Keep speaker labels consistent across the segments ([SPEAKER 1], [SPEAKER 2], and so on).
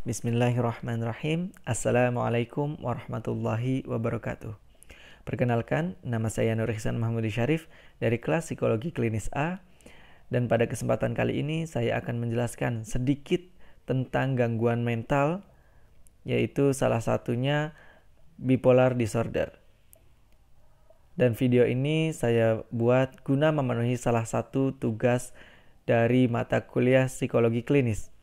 [SPEAKER 1] Bismillahirrahmanirrahim. Assalamualaikum warahmatullahi wabarakatuh. Perkenalkan, nama saya Nur Ihsan Mahmudi Syarif dari kelas Psikologi Klinis A. Dan pada kesempatan kali ini saya akan menjelaskan sedikit tentang gangguan mental, yaitu salah satunya bipolar disorder. Dan video ini saya buat guna memenuhi salah satu tugas dari mata kuliah Psikologi Klinis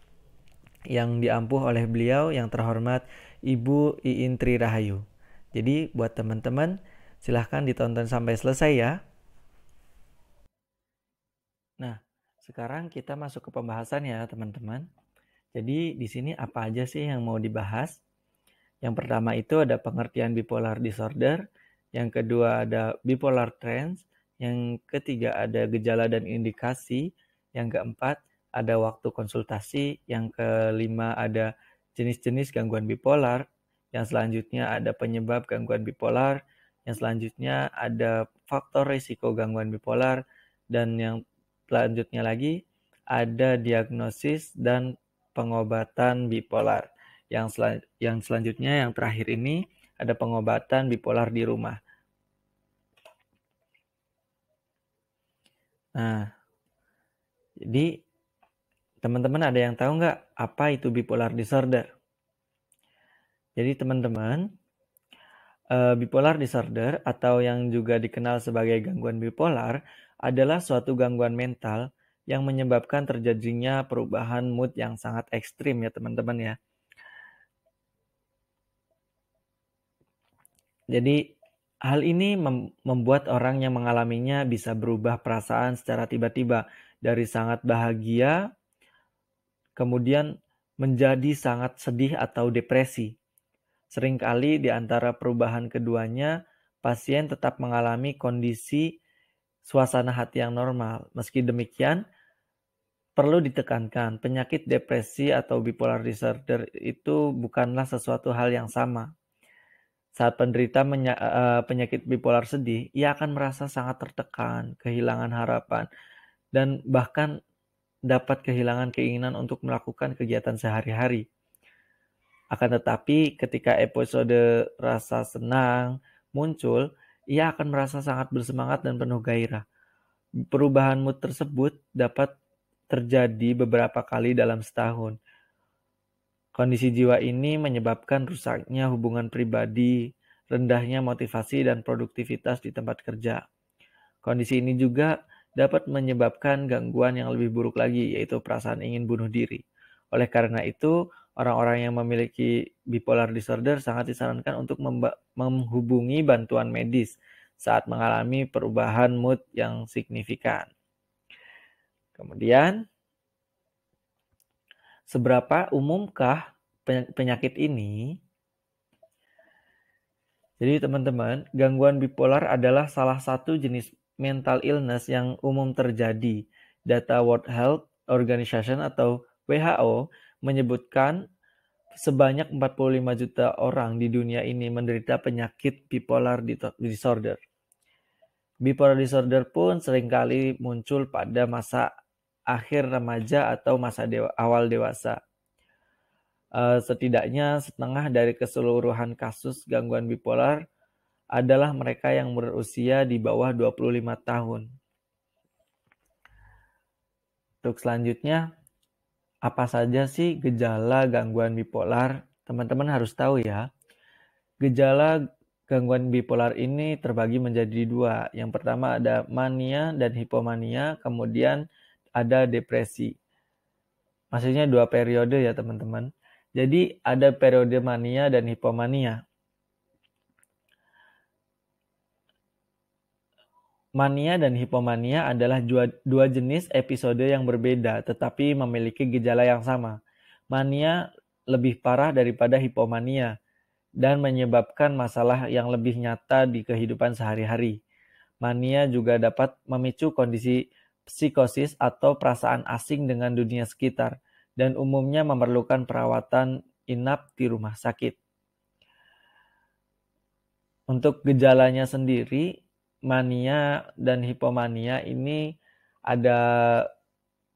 [SPEAKER 1] yang diampuh oleh beliau yang terhormat Ibu Iin Tri Rahayu. Jadi buat teman-teman silahkan ditonton sampai selesai ya. Nah, sekarang kita masuk ke pembahasan ya teman-teman. Jadi di sini apa aja sih yang mau dibahas? Yang pertama itu ada pengertian bipolar disorder, yang kedua ada bipolar trends, yang ketiga ada gejala dan indikasi, yang keempat ada waktu konsultasi, yang kelima ada jenis-jenis gangguan bipolar, yang selanjutnya ada penyebab gangguan bipolar, yang selanjutnya ada faktor risiko gangguan bipolar, dan yang selanjutnya lagi ada diagnosis dan pengobatan bipolar. Yang selanjutnya yang terakhir ini ada pengobatan bipolar di rumah. Nah, jadi teman-teman ada yang tahu nggak apa itu bipolar disorder? Jadi teman-teman, bipolar disorder atau yang juga dikenal sebagai gangguan bipolar adalah suatu gangguan mental yang menyebabkan terjadinya perubahan mood yang sangat ekstrim ya teman-teman ya. Jadi hal ini membuat orang yang mengalaminya bisa berubah perasaan secara tiba-tiba dari sangat bahagia kemudian menjadi sangat sedih atau depresi. Seringkali di antara perubahan keduanya, pasien tetap mengalami kondisi suasana hati yang normal. Meski demikian, perlu ditekankan, penyakit depresi atau bipolar disorder itu bukanlah sesuatu hal yang sama. Saat penderita penyakit bipolar sedih, ia akan merasa sangat tertekan, kehilangan harapan, dan bahkan dapat kehilangan keinginan untuk melakukan kegiatan sehari-hari. Akan tetapi ketika episode rasa senang muncul, ia akan merasa sangat bersemangat dan penuh gairah. Perubahan mood tersebut dapat terjadi beberapa kali dalam setahun. Kondisi jiwa ini menyebabkan rusaknya hubungan pribadi, rendahnya motivasi dan produktivitas di tempat kerja. Kondisi ini juga dapat menyebabkan gangguan yang lebih buruk lagi, yaitu perasaan ingin bunuh diri. Oleh karena itu, orang-orang yang memiliki bipolar disorder sangat disarankan untuk menghubungi bantuan medis saat mengalami perubahan mood yang signifikan. Kemudian, seberapa umumkah penyakit ini? Jadi teman-teman, gangguan bipolar adalah salah satu jenis mental illness yang umum terjadi. Data World Health Organization atau WHO menyebutkan sebanyak 45 juta orang di dunia ini menderita penyakit bipolar disorder. Bipolar disorder pun seringkali muncul pada masa akhir remaja atau masa awal dewasa. Setidaknya setengah dari keseluruhan kasus gangguan bipolar adalah mereka yang berusia di bawah 25 tahun. Untuk selanjutnya, apa saja sih gejala gangguan bipolar? Teman-teman harus tahu ya. Gejala gangguan bipolar ini terbagi menjadi dua. Yang pertama ada mania dan hipomania, kemudian ada depresi. Maksudnya dua periode ya teman-teman. Jadi ada periode mania dan hipomania. Mania dan hipomania adalah dua jenis episode yang berbeda tetapi memiliki gejala yang sama. Mania lebih parah daripada hipomania dan menyebabkan masalah yang lebih nyata di kehidupan sehari-hari. Mania juga dapat memicu kondisi psikosis atau perasaan asing dengan dunia sekitar dan umumnya memerlukan perawatan inap di rumah sakit. Untuk gejalanya sendiri, mania dan hipomania ini ada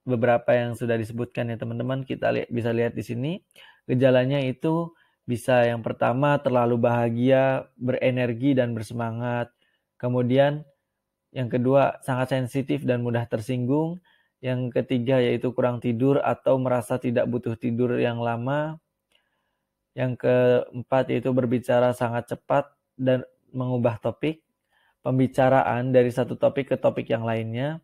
[SPEAKER 1] beberapa yang sudah disebutkan ya teman-teman. Kita bisa lihat di sini. Gejalanya itu bisa yang pertama terlalu bahagia, berenergi dan bersemangat. Kemudian yang kedua sangat sensitif dan mudah tersinggung. Yang ketiga yaitu kurang tidur atau merasa tidak butuh tidur yang lama. Yang keempat yaitu berbicara sangat cepat dan mengubah topik, pembicaraan dari satu topik ke topik yang lainnya.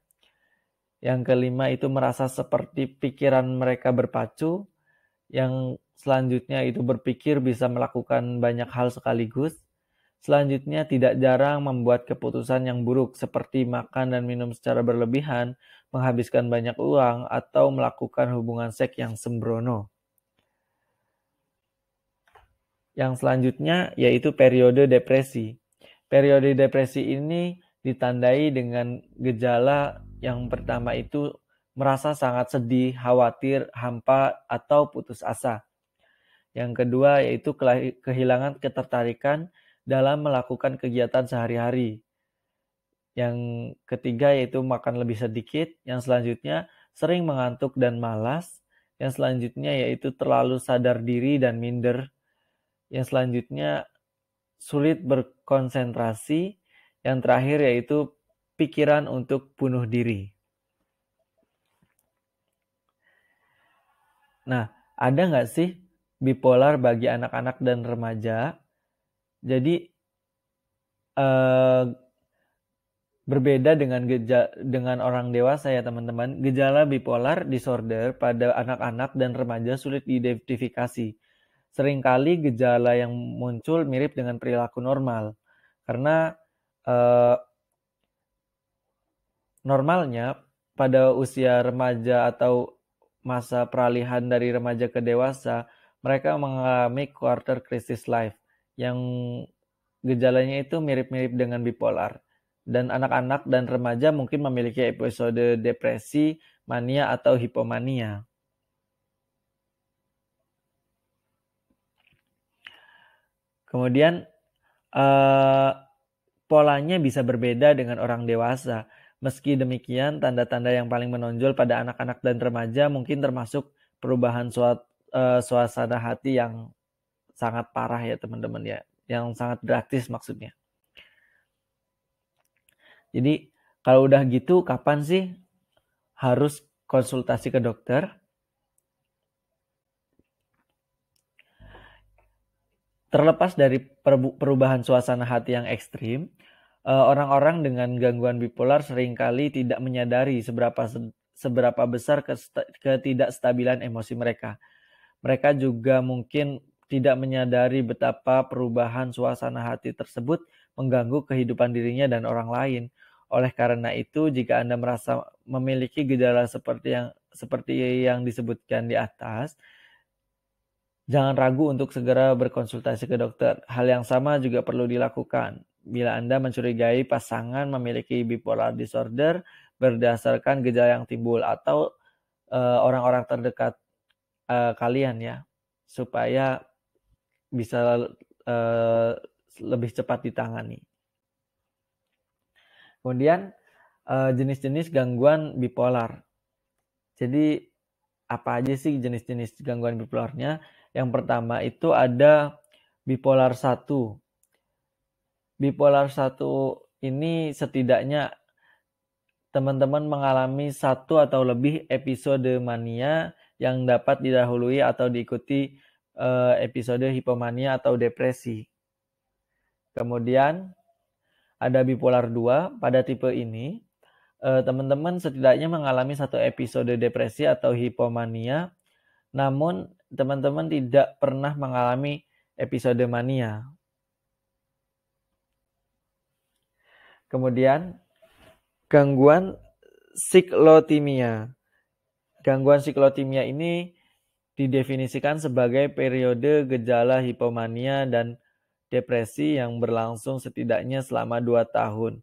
[SPEAKER 1] Yang kelima itu merasa seperti pikiran mereka berpacu. Yang selanjutnya itu berpikir bisa melakukan banyak hal sekaligus. Selanjutnya tidak jarang membuat keputusan yang buruk seperti makan dan minum secara berlebihan, menghabiskan banyak uang, atau melakukan hubungan seks yang sembrono. Yang selanjutnya yaitu periode depresi. Periode depresi ini ditandai dengan gejala yang pertama itu merasa sangat sedih, khawatir, hampa, atau putus asa. Yang kedua yaitu kehilangan ketertarikan dalam melakukan kegiatan sehari-hari. Yang ketiga yaitu makan lebih sedikit. Yang selanjutnya sering mengantuk dan malas. Yang selanjutnya yaitu terlalu sadar diri dan minder. Yang selanjutnya sulit berkonsentrasi. Yang terakhir yaitu pikiran untuk bunuh diri. Nah, ada nggak sih bipolar bagi anak-anak dan remaja? Jadi berbeda dengan orang dewasa ya teman-teman. Gejala bipolar disorder pada anak-anak dan remaja sulit diidentifikasi. Seringkali gejala yang muncul mirip dengan perilaku normal. Karena normalnya pada usia remaja atau masa peralihan dari remaja ke dewasa, mereka mengalami quarter crisis life yang gejalanya itu mirip-mirip dengan bipolar. Dan anak-anak dan remaja mungkin memiliki episode depresi, mania, atau hipomania. Kemudian polanya bisa berbeda dengan orang dewasa. Meski demikian, tanda-tanda yang paling menonjol pada anak-anak dan remaja mungkin termasuk perubahan suasana hati yang sangat parah ya teman-teman ya. Yang sangat drastis maksudnya. Jadi kalau udah gitu kapan sih harus konsultasi ke dokter? Terlepas dari perubahan suasana hati yang ekstrim, orang-orang dengan gangguan bipolar seringkali tidak menyadari seberapa besar ketidakstabilan emosi mereka. Mereka juga mungkin tidak menyadari betapa perubahan suasana hati tersebut mengganggu kehidupan dirinya dan orang lain. Oleh karena itu, jika Anda merasa memiliki gejala seperti yang disebutkan di atas, jangan ragu untuk segera berkonsultasi ke dokter. Hal yang sama juga perlu dilakukan bila Anda mencurigai pasangan memiliki bipolar disorder berdasarkan gejala yang timbul atau orang-orang terdekat kalian ya, supaya bisa lebih cepat ditangani. Kemudian jenis-jenis gangguan bipolar. Jadi apa aja sih jenis-jenis gangguan bipolarnya? Yang pertama itu ada bipolar 1. Bipolar 1 ini setidaknya teman-teman mengalami satu atau lebih episode mania yang dapat didahului atau diikuti episode hipomania atau depresi. Kemudian ada bipolar 2. Pada tipe ini, teman-teman setidaknya mengalami satu episode depresi atau hipomania, namun teman-teman tidak pernah mengalami episode mania. Kemudian, gangguan siklotimia. Gangguan siklotimia ini didefinisikan sebagai periode gejala hipomania dan depresi yang berlangsung setidaknya selama 2 tahun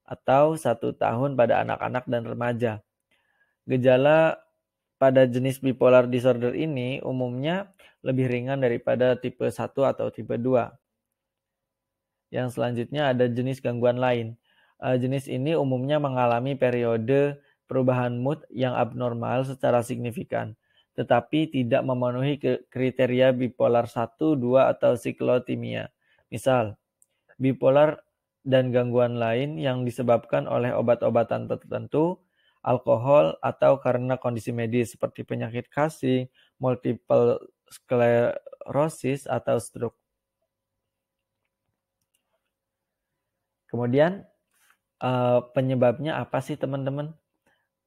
[SPEAKER 1] atau 1 tahun pada anak-anak dan remaja. Gejala pada jenis bipolar disorder ini umumnya lebih ringan daripada tipe 1 atau tipe 2. Yang selanjutnya ada jenis gangguan lain. Jenis ini umumnya mengalami periode perubahan mood yang abnormal secara signifikan. tetapi tidak memenuhi kriteria bipolar 1, 2, atau siklotimia. Misal, bipolar dan gangguan lain yang disebabkan oleh obat-obatan tertentu, alkohol, atau karena kondisi medis seperti penyakit Cushing, multiple sclerosis, atau stroke. Kemudian penyebabnya apa sih teman-teman?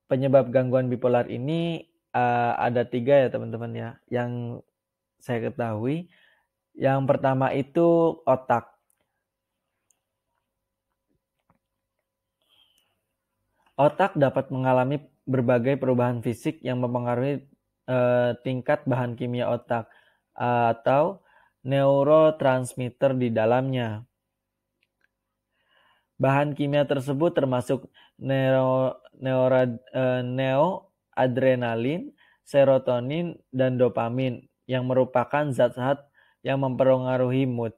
[SPEAKER 1] Penyebab gangguan bipolar ini ada 3 ya teman-teman ya, yang saya ketahui. Yang pertama itu otak. Otak dapat mengalami berbagai perubahan fisik yang mempengaruhi tingkat bahan kimia otak atau neurotransmitter di dalamnya. Bahan kimia tersebut termasuk neoadrenalin, serotonin, dan dopamin yang merupakan zat-zat yang mempengaruhi mood.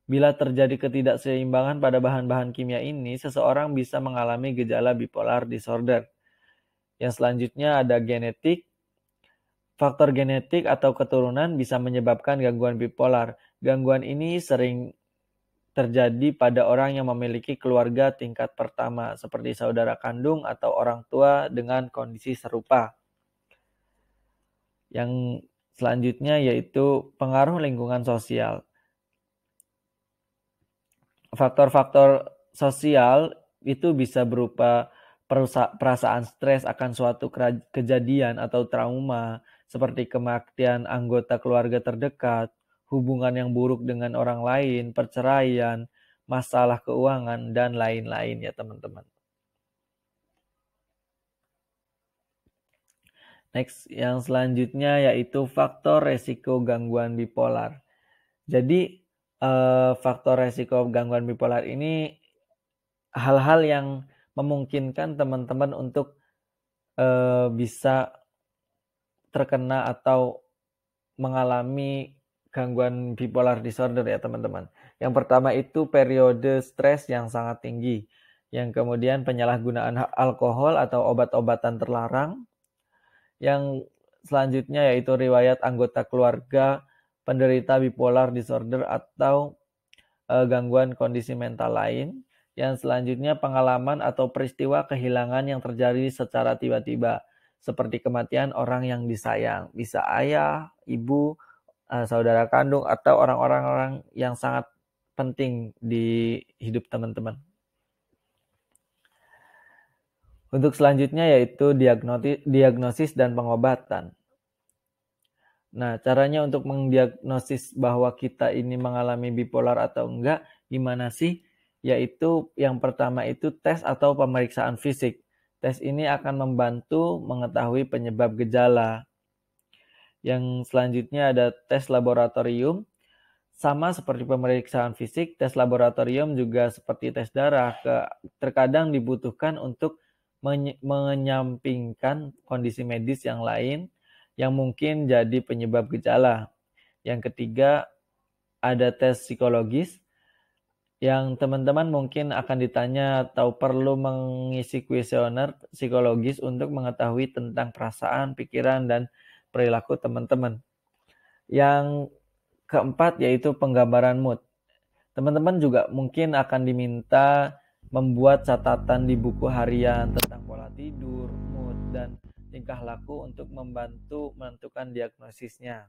[SPEAKER 1] Bila terjadi ketidakseimbangan pada bahan-bahan kimia ini, seseorang bisa mengalami gejala bipolar disorder. Yang selanjutnya ada genetik. Faktor genetik atau keturunan bisa menyebabkan gangguan bipolar. Gangguan ini sering terjadi pada orang yang memiliki keluarga tingkat pertama, seperti saudara kandung atau orang tua dengan kondisi serupa. Yang selanjutnya yaitu pengaruh lingkungan sosial. Faktor-faktor sosial itu bisa berupa perasaan stres akan suatu kejadian atau trauma, seperti kematian anggota keluarga terdekat, hubungan yang buruk dengan orang lain, perceraian, masalah keuangan, dan lain-lain ya teman-teman. Next, yang selanjutnya yaitu faktor resiko gangguan bipolar. Jadi, faktor resiko gangguan bipolar ini hal-hal yang memungkinkan teman-teman untuk bisa terkena atau mengalami gangguan bipolar disorder ya teman-teman. Yang pertama itu periode stres yang sangat tinggi. Yang kemudian penyalahgunaan alkohol atau obat-obatan terlarang. Yang selanjutnya yaitu riwayat anggota keluarga penderita bipolar disorder atau gangguan kondisi mental lain. Yang selanjutnya pengalaman atau peristiwa kehilangan yang terjadi secara tiba-tiba, seperti kematian orang yang disayang, bisa ayah, ibu, saudara kandung, atau orang-orang yang sangat penting di hidup teman-teman. Untuk selanjutnya yaitu diagnosis dan pengobatan. Nah, caranya untuk mendiagnosis bahwa kita ini mengalami bipolar atau enggak, gimana sih? Yaitu yang pertama itu tes atau pemeriksaan fisik. Tes ini akan membantu mengetahui penyebab gejala. Yang selanjutnya ada tes laboratorium. Sama seperti pemeriksaan fisik, tes laboratorium juga seperti tes darah, terkadang dibutuhkan untuk menyampingkan kondisi medis yang lain yang mungkin jadi penyebab gejala. Yang ketiga, ada tes psikologis yang teman-teman mungkin akan ditanya atau perlu mengisi kuesioner psikologis untuk mengetahui tentang perasaan, pikiran, dan perilaku teman-teman. Yang keempat yaitu penggambaran mood. Teman-teman juga mungkin akan diminta membuat catatan di buku harian tentang pola tidur, mood, dan tingkah laku untuk membantu menentukan diagnosisnya.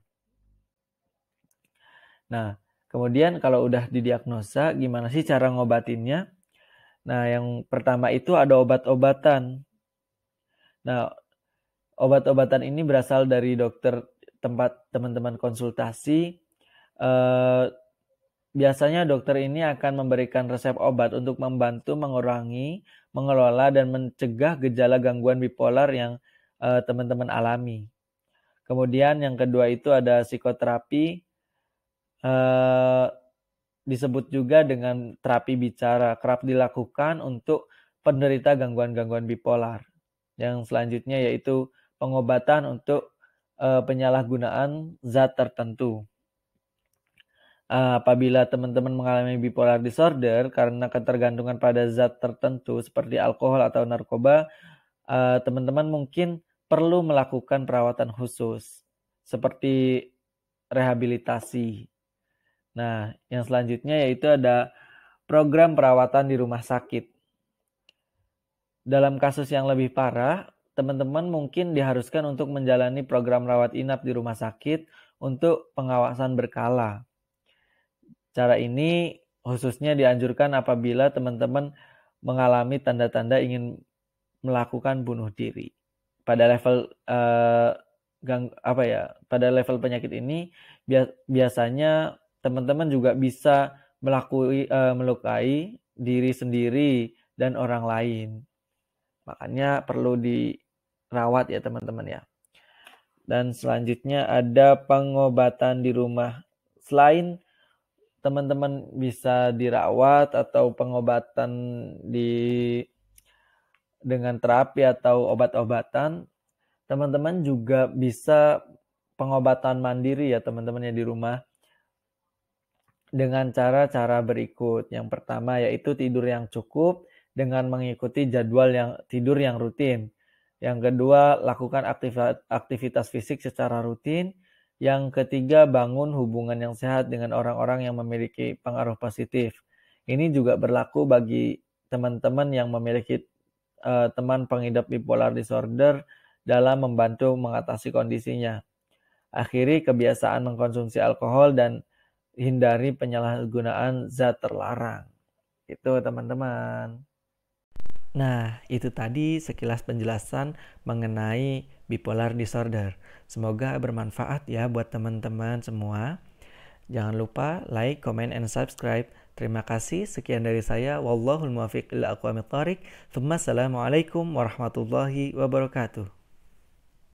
[SPEAKER 1] Nah, kemudian kalau udah didiagnosa, gimana sih cara ngobatinnya? Nah, yang pertama itu ada obat-obatan. Nah, obat-obatan ini berasal dari dokter tempat teman-teman konsultasi. Biasanya dokter ini akan memberikan resep obat untuk membantu mengurangi, mengelola, dan mencegah gejala gangguan bipolar yang teman-teman alami. Kemudian yang kedua itu ada psikoterapi. Disebut juga dengan terapi bicara, kerap dilakukan untuk penderita gangguan-gangguan bipolar. Yang selanjutnya yaitu pengobatan untuk penyalahgunaan zat tertentu. Apabila teman-teman mengalami bipolar disorder karena ketergantungan pada zat tertentu seperti alkohol atau narkoba, teman-teman mungkin perlu melakukan perawatan khusus. seperti rehabilitasi. Nah, yang selanjutnya yaitu ada program perawatan di rumah sakit. Dalam kasus yang lebih parah, teman-teman mungkin diharuskan untuk menjalani program rawat inap di rumah sakit untuk pengawasan berkala. Cara ini khususnya dianjurkan apabila teman-teman mengalami tanda-tanda ingin melakukan bunuh diri. Pada level pada level penyakit ini biasanya teman-teman juga bisa melukai diri sendiri dan orang lain. Makanya perlu dirawat ya teman-teman ya. Dan selanjutnya ada pengobatan di rumah. Selain teman-teman bisa dirawat atau pengobatan dengan terapi atau obat-obatan, teman-teman juga bisa pengobatan mandiri ya teman-teman ya di rumah dengan cara-cara berikut. Yang pertama yaitu tidur yang cukup dengan mengikuti jadwal tidur yang rutin. Yang kedua, lakukan aktivitas fisik secara rutin. Yang ketiga, bangun hubungan yang sehat dengan orang-orang yang memiliki pengaruh positif. Ini juga berlaku bagi teman-teman yang memiliki teman pengidap bipolar disorder dalam membantu mengatasi kondisinya. Akhiri kebiasaan mengkonsumsi alkohol dan hindari penyalahgunaan zat terlarang. Itu teman-teman. Nah, itu tadi sekilas penjelasan mengenai bipolar disorder. Semoga bermanfaat ya buat teman-teman semua. Jangan lupa like, comment, and subscribe. Terima kasih. Sekian dari saya. Wallahul muwaffiq ila aqwamit thoriq. Assalamualaikum warahmatullahi wabarakatuh.